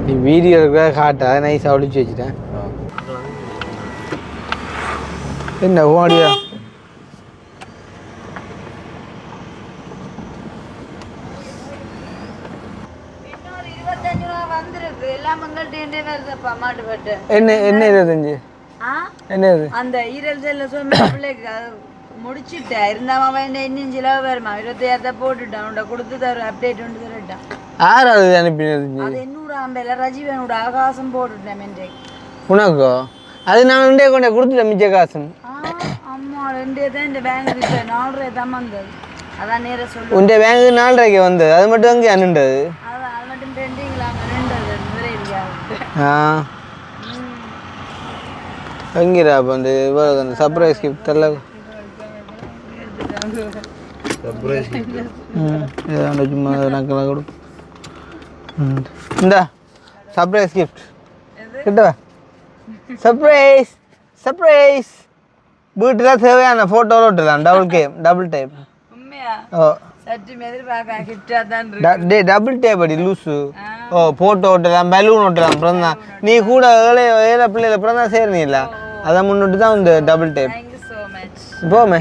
நீ வீடியோ இருக்கிற காட்ட அதை நைஸாக ஒழிச்சு வச்சுட்டேன். என்ன ஓடியா என்ன என்ன 25 என்ன இது அந்த ஈரல் செல்ல பிள்ளைக்கு முடிச்சுட்டேன் இருந்தாம இன்னும் சில வருமா 26 போட்டுட்டான் உன்ட கொடுத்து தர அப்டேட் ஒன்று தரட்டான். யாராவது அனுப்பினது அது 800 ரஜீவனோட ஆகாசம் போட்டுட்டேன் மென்றை உனக்கோ அது நான் ரெண்டே கொண்டே கொடுத்துட்டேன் மிச்ச காசு. அம்மா 2 தான் இந்த பேங்க் இருக்கு 4 தான் வந்தது. அதான் நேர சொல்லு உன்ட பேங்க் 4:30 வந்தது அது மட்டும் அங்கே அனுண்டது. அது மட்டும் ட்ரெண்டிங்ல அங்கே 2 நிறைய இருக்காது. எங்கேடா அப்போ அந்த அந்த சர்ப்ரைஸ் கிஃப்ட் எல்லாம் சர்ப்ரைஸ் ஏதாண்ட சும்மா நக்கெல்லாம் கொடு. இந்தா சர்ப்ரைஸ் கிஃப்ட் கிட்டவா சர்ப்ரைஸ் சர்ப்ரைஸ் வீட்டில் தேவையான ஃபோட்டோவில் விட்டுலாம் டபுள் டைப். உண்மையா ஓ சற்று எதிர்பார்க்க கிட்டா தான் இருக்கு. டபுள் டேப் அடி லூஸு. ஓ ஃபோட்டோ ஒட்டலாம் பலூன் ஒட்டலாம் பிறந்தான் நீ கூட ஏழை பிள்ளைல பிறந்தா சேரணில்ல அதை முன்னிட்டு தான் இந்த double tape. Thank you so much. போமே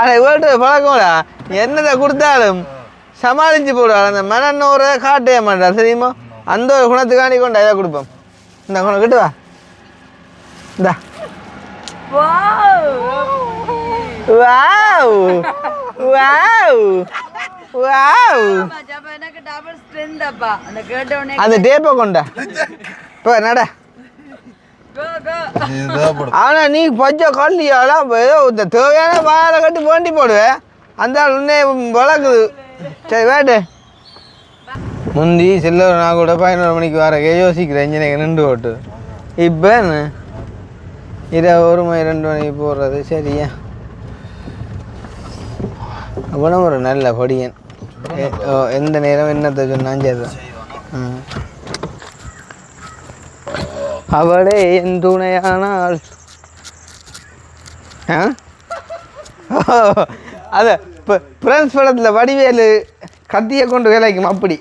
அதை வீட்டு பழக்கம்டா என்னதை கொடுத்தாலும் சமாளிச்சு போடுவாள். அந்த மனநோரை காட்டவே மாட்டா சரியுமா அந்த ஒரு குணத்துக்காண்டி கொண்டு இதை கொடுப்போம். இந்த குணம் கிட்டுவா இந்தா வாவ் வாவ் வாவ் அந்த டேப்பை கொண்டா இப்போ நட. ஆனா நீ பச்சை கல்லியாலாம் ஏதோ இந்த தேவையான வாழை கட்டி வேண்டி போடுவேன் அந்த உன்னே வளர்க்குது. சரி வேட்டு முந்தி சில்லர் நான் கூட 11 மணிக்கு வர யோசிக்கிறேன் இன்ஜினியர் நின்று ஓட்டு. இப்போ என்ன 1 மணி 2 மணிக்கு போடுறது சரியா அவ்வளோ ஒரு நல்ல படியன். எந்த நேரம் என்னத்தை சொன்னான் சரிதான். அவளே என் துணையானால் அது இப்போ பிரெண்ட்ஸ் படத்தில் வடிவேலு கத்தியை கொண்டு வேலைக்கும் அப்படி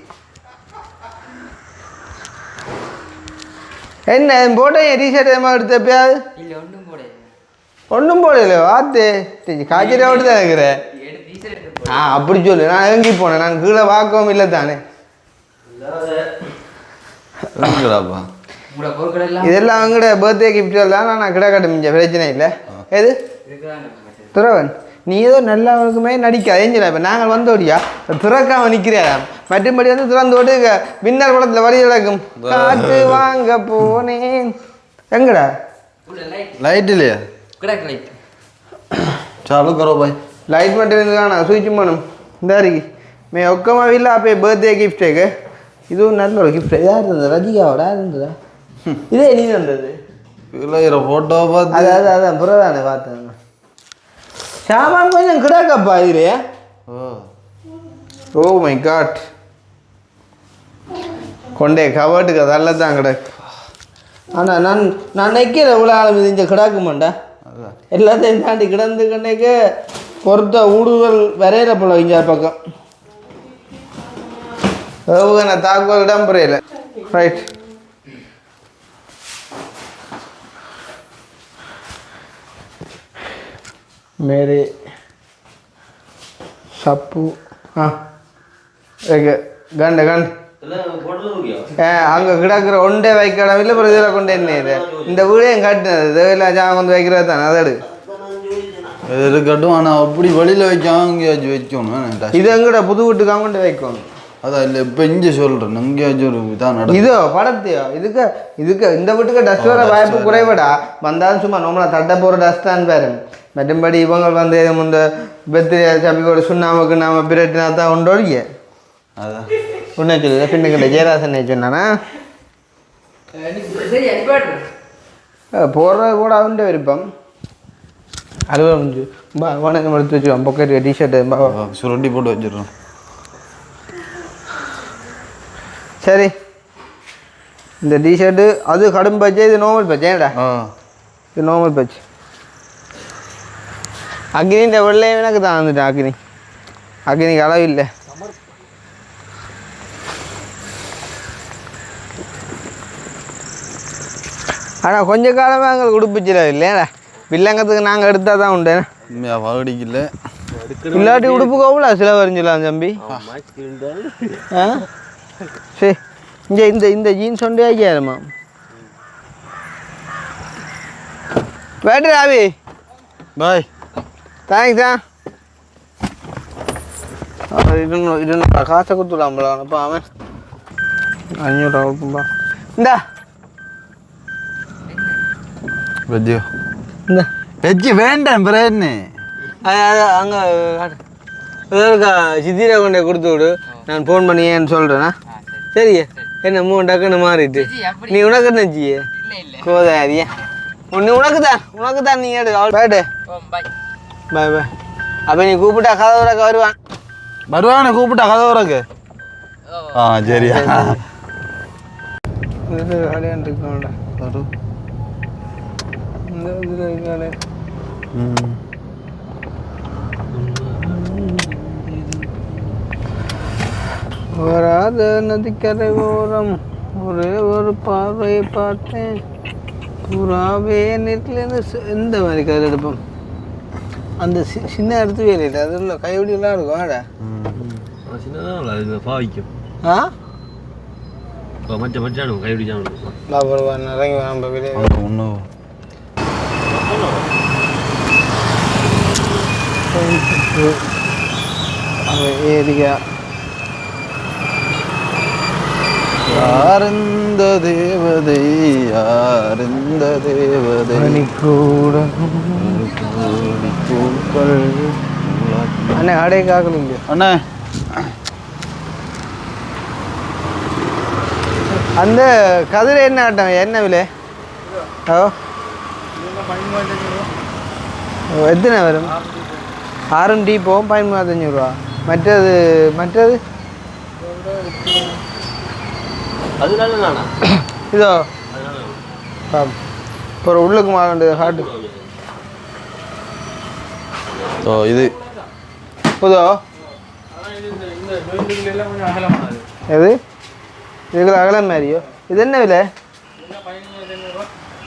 என்ன போட்டோ என் டிஷர்ட் எதுமா எடுத்த எப்பயாவது ஒன்றும் போடலையோ ஆத்து காய்ச்சல் விட்டு தான் இருக்கிறேன். அப்படி சொல்லு நான் இறங்கி போனேன் நான் கீழே வாக்கவும் இல்லை தானே. இதெல்லாம் அவங்கட பர்த்டே கிஃப்ட் எல்லாம் நான் கிடக்கட்டு மிஞ்ச பிரச்சனை இல்லை. எது துறவன் நீ ஏதோ நல்லவனுக்குமே நடிக்காது ஏஞ்சிடா. இப்போ நாங்கள் வந்தோடியா திறக்காம நிற்கிறாராம் மற்றும்படி வந்து திறந்தோடு வின்னர் படத்தில் வரி நடக்கும் காற்று வாங்க போனேன் எங்கடா லைட் இல்லையா चालू करो भाई लाइट மட்டும் இருந்துக்கானா சுவிட்ச் பண்ணும் இந்த இருக்கு மே ஒக்கமா இல்ல அப்பே பர்த்டே கிஃப்ட் ஏக இது நல்ல ஒரு கிஃப்ட் யார் இருந்தது ரஜிகாவோட இருந்ததா இதே நீ வந்தது இல்ல இர போட்டோ பார்த்து அதான் புறதானே பார்த்தேன் சாமான் கொஞ்சம் கிடக்கப்பா இதுல ஓ மை காட் கொண்டே கவர்ட்டுக்கு அதெல்லாம் தான் கிடக்கு ஆனால் நான் நினைக்கிறேன் இவ்வளோ ஆளும் இது இங்கே கிடக்குமாண்டா எல்லாத்தையும் தாண்டி கிடந்து கண்ணைக்கு பொறுத்த ஊடுகள் வரையில போல இங்கே பக்கம் நான் தாக்குவல் இடம் புரியல ரைட் मेरे सप्पू हाँ एक गंड गंड அங்கே கிடக்குற ஒன்றே வைக்கடம் இல்லை அப்புறம் இதில் கொண்டு என்ன இது இந்த வீடையும் கட்டினது இதில் ஜாம் வந்து வைக்கிறது தானே அதடு இது கட்டும் ஆனால் அப்படி வெளியில் வைக்காம எங்கேயாச்சும் வைக்கணும் இது எங்கட புது வீட்டுக்காக கொண்டு வைக்கணும் அதான் இல்லை இப்போ இங்கே சொல்கிறேன் எங்கேயாச்சும் ஒரு இதாக நட இதோ படத்தையோ இதுக்கு இந்த வீட்டுக்கு டஸ்ட் வர வாய்ப்பு குறைவடா வந்தாலும் சும்மா நம்மளை தட்ட போகிற டஸ்ட் தான் பாரு மற்றும்படி இவங்க வந்து இந்த பர்த்டே சப்பிக்கோட சுண்ணாமுக்கு நாம் பிரட்டினா தான் உண்டோடிய அதான் உன்னை சொல்லு பின்னுக்கிட்ட ஜெயராசன் சொன்னானா போடுறது கூட அவன்கிட்ட விருப்பம் அறுபது முடிஞ்சு வணக்கம் எடுத்து வச்சுக்கோம் பொக்கெட் டிஷர்ட்டு சுரண்டி போட்டு வச்சிடுறோம் சரி இந்த டிஷர்ட்டு அது கடும் பச்சை இது நார்மல் பச்சை ஏடா இது நார்மல் பச்சை அக்னி இந்த வெள்ளையும் எனக்கு தான் வந்துட்டேன் அக்னிக்கு அளவு இல்லை ஆனால் கொஞ்ச காலமாக எங்களுக்கு உடுப்பிச்சில இல்லையா வில்லங்கத்துக்கு நாங்கள் எடுத்தால் தான் உண்டு வாடிக்கல இல்லாட்டி உடுப்பு கோவலா சில வரைஞ்சிடலாம் தம்பி ஆ சரி இங்கே இந்த ஜீன்ஸ் ஒன்றே 5000 வேட்டு ராவி பாய் தேங்க்ஸா இது காசை கொடுத்துடலாம்ல அப்போ அவன் 500 கொடுப்பா இந்தா வெஜ்ஜோ இந்த வெஜ்ஜு வேண்டாம் பிறகு அங்கே சித்திரை கொண்டே கொடுத்து விடு நான் ஃபோன் பண்ணியேன்னு சொல்கிறேண்ணா சரி என்ன டக்குன்னு மாறிட்டு நீ உனக்கு என்னச்சியே கோதாரியா உனக்கு தான் நீ எடு பேட்டு பாய் பாய் அப்போ நீ கூப்பிட்டா கதை உறக்க வருவானே கூப்பிட்டா கதை உறக்கு சரியா இருக்கோம்ல வரும் இந்த இதில் இருக்காளே வராத நதிக்கரை ஓரம் ஒரே ஒரு பார்வையை பார்த்தேன் புறாவே நெட்லேருந்து எந்த மாதிரி கதை எடுப்போம் அந்த சின்ன இடத்து வேலையில் அது இல்லை கைவிடியெல்லாம் இருக்கும் ஆடா சின்னதாக பாவிக்கும் ஆ மச்சானும் கைவிடிச்சானு பாபர் இறங்கி நம்ம வெளியே ஒன்றும் ஏரியா யாருந்த தேவதை யாருந்த தேவதை கூட கோடி பூக்கள் அண்ணே ஆடே காக்கலுங்க அண்ணே அந்த கதிரை என்ன ஆட்டம் என்ன விலை எத்தனை வரும் 6 டீ போகும் 13,500 ரூபா மற்றது அதனால நானா இதோ ஒரு உள்ளுக்கு மாறண்டு ஹார்ட்டு இது புதோ எது இதுல அகலம் மாதிரியோ இது என்ன விலை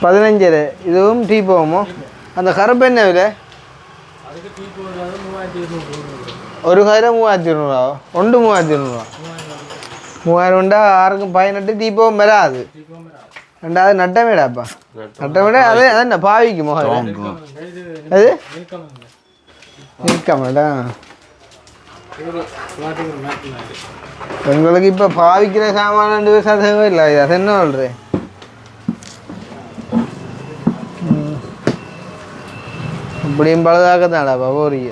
15. இதுவும் டீ போகுமோ அந்த கருப்பு என்ன விலை ஒரு கயிறு 3200 ஒன்று 3200 3000 உண்டா யாருக்கும் 18 டீ போகும் வராது ரெண்டாவது நட்டமேடாப்பா நட்டமேடா அது என்ன பாவிக்கு முகம் அது இருக்கமாடா உங்களுக்கு இப்போ பாவிக்கிற சாமான 2 சதவீதம் இல்லை அது என்ன சொல்கிறேன் இப்படியும் பழுதாக்கத்தாடாப்பா போறீங்க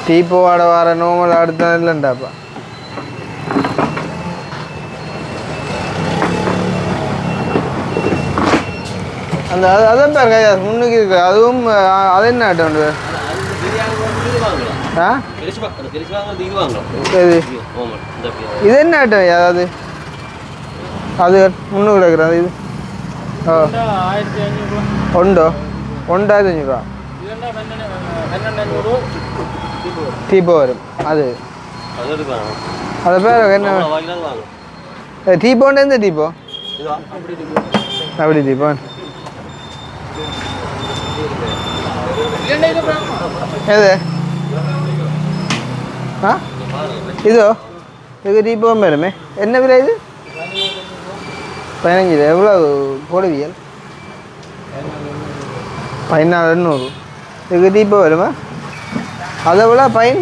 டீ போவாட வர நோமல் அடுத்த இல்லைண்டாப்பா அந்த அதான் பேர் கையா முன்னுக்கு இருக்கு அதுவும் அது என்ன ஆட்டம் ஆ சரி இது என்ன ஆட்டம் அதாவது அது முன்னுக்கு கிடக்குறது இது உண்டோ 1500 ரூபா டீப்போ வரும் அது அது பேர் என்ன டீப்போன்னு எந்த டீப்போ அப்படி டீப்போ எது ஆ இதோ இது டீப்போ வருமே என்ன விலை இது 15 எவ்வளோ போடுவியல் 1400 இதுக்கு டீப்போ வருமா அதை விட பைன்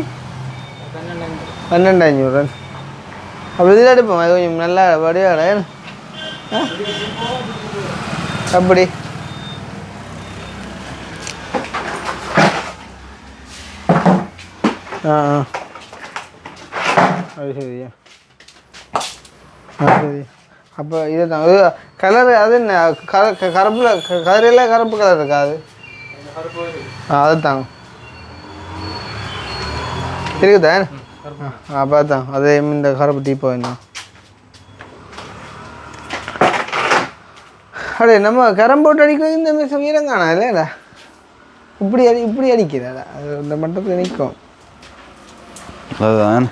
12,500 அப்படி இதில் எடுப்போம் அது கொஞ்சம் நல்லா வடிவாடா அப்படி அது சரியா சரி அப்போ இதுதான் கலரு அது என்ன கருப்பில் கதிரெல்லாம் கருப்பு கலர் இருக்கா அது அதுதான் இருக்குதா பார்த்தான் அதே இந்த கருப்பு டீ போயிருந்தான் அடே நம்ம கரம் போட்டு அடிக்கிறது இந்த மிஷம் வீரங்கானா இல்லைடா இப்படி அடிக்கிறாடா அது இந்த மட்டத்தில் நிற்கும் அதுதான்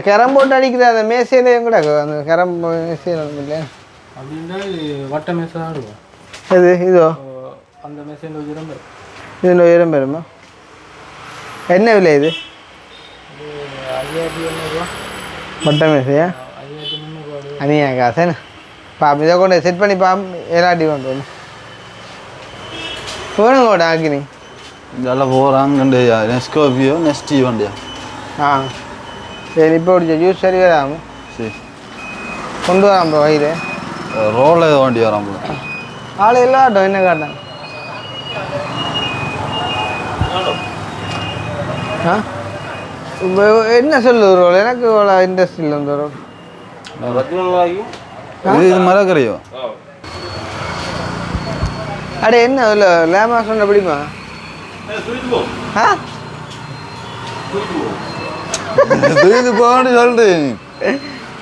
கரம் போட்டு அடிக்கிற அந்த மேசையிலையும் கூட அந்த கரம் மேசையில் இல்லையா அப்படின்னா வட்ட மேசை தான் இருக்கும் இது இதோ அந்த மேசையில் உயரம் இதில் உயரம் பெறுமா என்ன விலை இது 5300 மொட்டை மேசையா 5300 அனியா காசேண்ணா பாப்போம் இதை கொண்டு செட் பண்ணி எல்லாட்டி கொண்டு வரணும் வேணும் கூட ஆக்கினி இதெல்லாம் போகிறாங்கண்டியா நெஸ்கோபியோ நெஸ்டி வண்டியா ஆ சரி இப்போ குடிச்ச ஜூஸ் சரி வராமல் சரி கொண்டு வரான் ப்ரோ வயிறு ரோல வண்டி வராமல் ஆள் எல்லாட்டும் என்ன காட்டாங்க ஆ இப்போ என்ன சொல்லுது ரோல் எனக்கு இவ்வளோ இண்டஸ்ட்ரியில் வந்து ரோல் இது மரக்கறியோ அடே என்ன அதில் லேமா சொன்ன பிடிமா ஆ இது போன்னு சொல்றேன்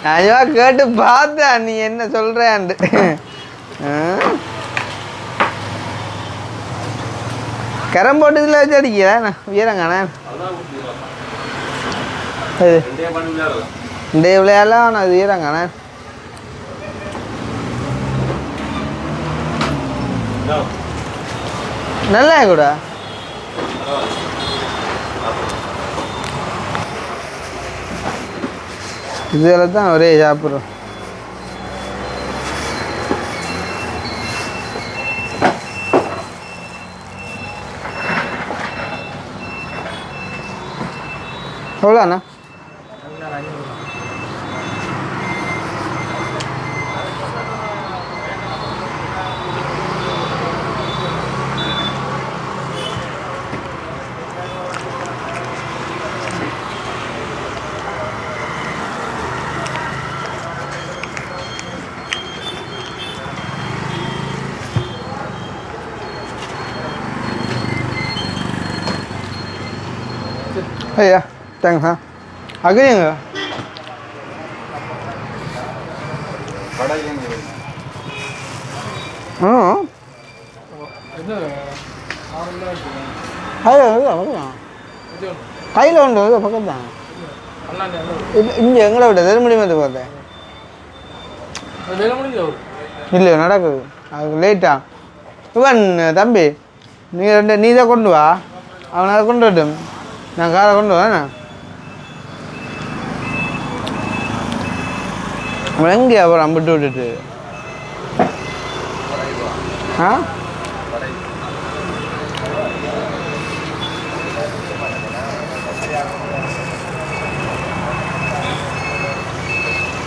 நான் கேட்டு பார்த்தேன் நீ என்ன சொல்கிறேன்ட்டு கரம் போட்டு இதில் வச்சு அடிக்கிறேன் வீரங்கண்ணா அது இந்த விளையாடலாம் ஆனால் அது வீரங்கண்ணா நல்லா கூட இதில் தான் ஒரே சாப்பிட்றோம் எவ்வளோண்ணா ஐயா தேங்க்ஸ் ஆ அகரிங்க இது கையில் உண்டு பக்கம் தான் இங்கே எங்களை விட தருமணி வந்து பார்த்தேன் வேலை முடிஞ்சு இல்லை நடக்குது அதுக்கு லேட்டா இவன் தம்பி நீ தான் கொண்டு வா அவனை அதை கொண்டு வரட்டும் நான் காரை கொண்டு வரேன் அவன் எங்கே அப்புறம் அம்பிட்டு விட்டுட்டு ஆ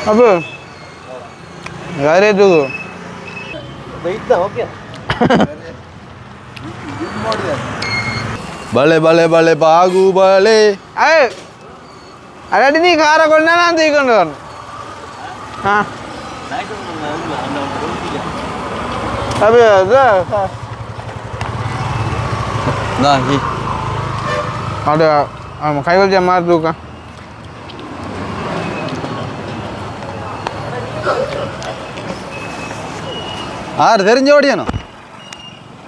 அப்போ யாரே தூக்கு பலே பலே பலே பாகு பலே அடாடி நீ காரை கொண்டா நான் தூக்கி கொண்டு வரணும் ஆ அப்போ அது ஆமாம் கை வச்ச மாதிரி தூக்கம் ஆறு தெரிஞ்ச ஓடியானோ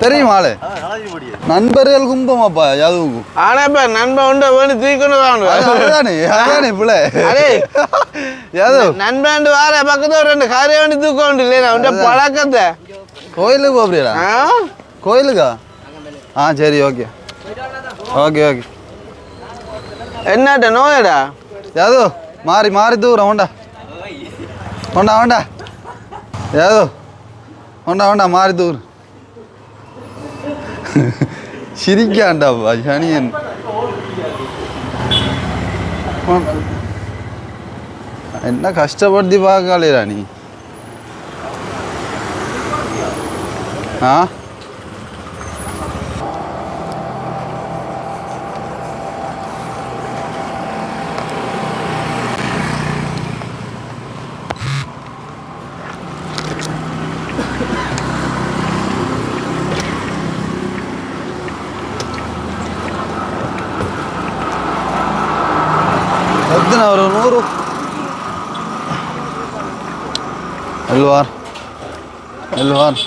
தெரியும் ஆளு நண்பர்கள் கும்பமாப்பா யாதுவுக்கு ஆனா இப்ப நண்பன் உண்டு வேணும் தூக்கிட்டு வாங்க அதுதானே அதுதானே பிள்ளை அதே யாதவ் நண்பன் வார பக்கத்துல ஒரு 2 காரை வேண்டி தூக்க உண்டு இல்லையா உண்ட பழக்கத்தை கோயிலுக்கு போறியா கோயிலுக்கா ஆ சரி ஓகே ஓகே ஓகே என்னட்ட நோயடா யாதவ் மாறி மாறி தூரம் உண்டா உண்டா உண்டா யாதவ் உண்டா உண்டா மாறி தூரம் சிரிக்காண்டாப்பா சனியன் என்ன கஷ்டப்படுத்தி பார்க்கலையா நீ ஆ எத்தனை ஒரு 100 எல்வார் எல்வார்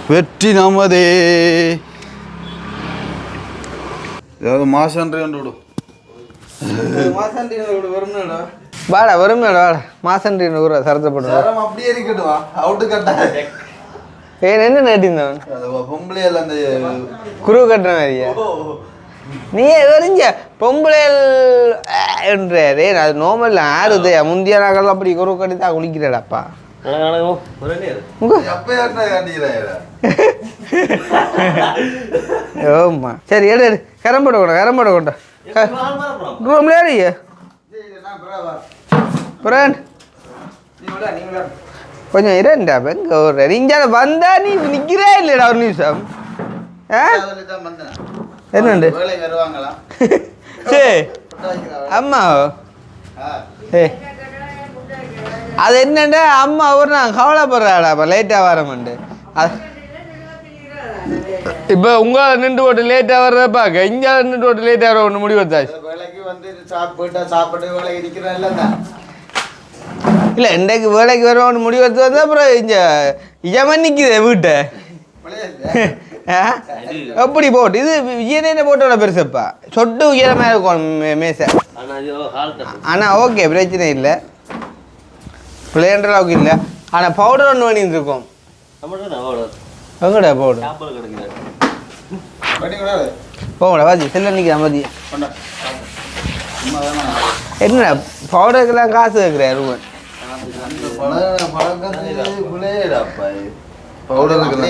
வெற்றி நமதே. ஏதாவது மாசன்றி கொண்டு விடும். வாடா வரும்டா வாடா மாசன்றி ஊரா சரத்தப்படும் அப்படியே இருக்கட்டும். அவுட்டு கட்ட என்ன நட்டிருந்தவன் பொம்பளை எல்லாம் அந்த குரு கட்டுற மாதிரியா நீ எரிஞ்ச பொம்பளைகள் என்றே அது நோமல் ஆறுது முந்திய நாங்கள் அப்படி குரு கட்டி தான் குளிக்கிறடாப்பா ஓம்மா சரி எடு எடு கரம்பட கொண்ட ரூம்ல ஏறிய கொஞ்சம் இரண்டா எங்க ஒரு நீங்க வந்தா நீ நிக்கிறே இல்லடா ஒரு நிமிஷம் என்னண்டு சரி அம்மா அது என்னண்டா அம்மா ஒரு நான் கவலைப்படுறாடாப்பா லேட்டாக வரமாண்டு இப்போ உங்களால் நின்று போட்டு லேட்டாக வர்றப்பா இங்கே நின்று போட்டு லேட்டாக வர ஒன்று முடிவு வச்சாச்சு இல்லை இன்றைக்கு வேலைக்கு வரவொன்று முடிவு வச்சு வந்தா அப்புறம் இங்கே இஜமன் நிற்குது வீட்டை அப்படி போட்டு இது விஜயனே போட்டோட பெருசப்பா சொட்டு உயரமாக இருக்கும் மேசை ஆனால் ஓகே பிரச்சனை இல்லை பிள்ளைன்ற அளவுக்கு இல்லை ஆனால் பவுடர் ஒன்று பண்ணியிருந்துருக்கோம் எங்கடா பவுடர் போங்கடா பாதி செல்ல நிற்கிறேன் பாதி என்ன பவுடருக்கெல்லாம் காசு கேட்குறேன் ரூபன்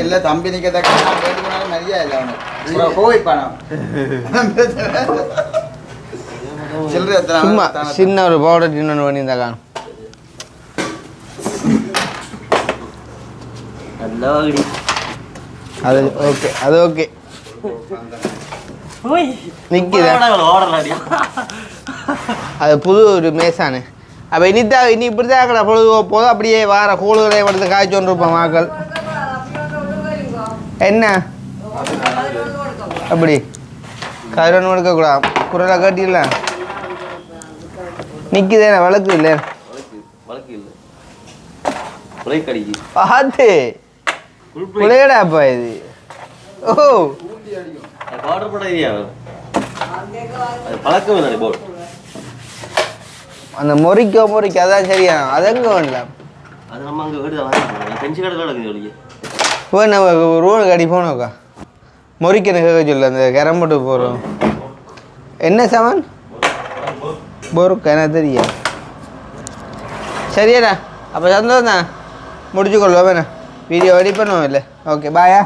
இல்ல தம்பி நிக்க மரியா இல்ல சும்மா சின்ன ஒரு பவுடர் இன்னொன்று பண்ணியிருந்தா காணும் அது ஓகே அது ஓகே நிற்கிறேன் அது புது ஒரு மேசானு அப்போ இனி இப்படி தான் கடை பொழுது போதும் அப்படியே வார கூழுகளை எடுத்து காய்ச்சோன்னு இருப்போம் மக்கள் என்ன அப்படி கதிரொன்று எடுக்கக்கூடாது குரலை கட்டிடல நிற்குதேண்ணா வழக்கு இல்லை அது புளையடாப்பா இது ஓ அந்த முறிக்க அதான் சரியா அதங்க வேண்டாம் ரோடு கடி போனோக்கா முறிக்கணும் கேட்க சொல்லு அந்த கரம்பட்டு போகிறோம் என்ன சாமான் போருக்கு எனக்கு தெரியும் சரியாண்ணா அப்போ சந்தோஷம் தான் முடிச்சுக்கொள்வோம் வேணா வீடியோ எடிட் பண்ணுவோம் இல்லை ஓகே பாயா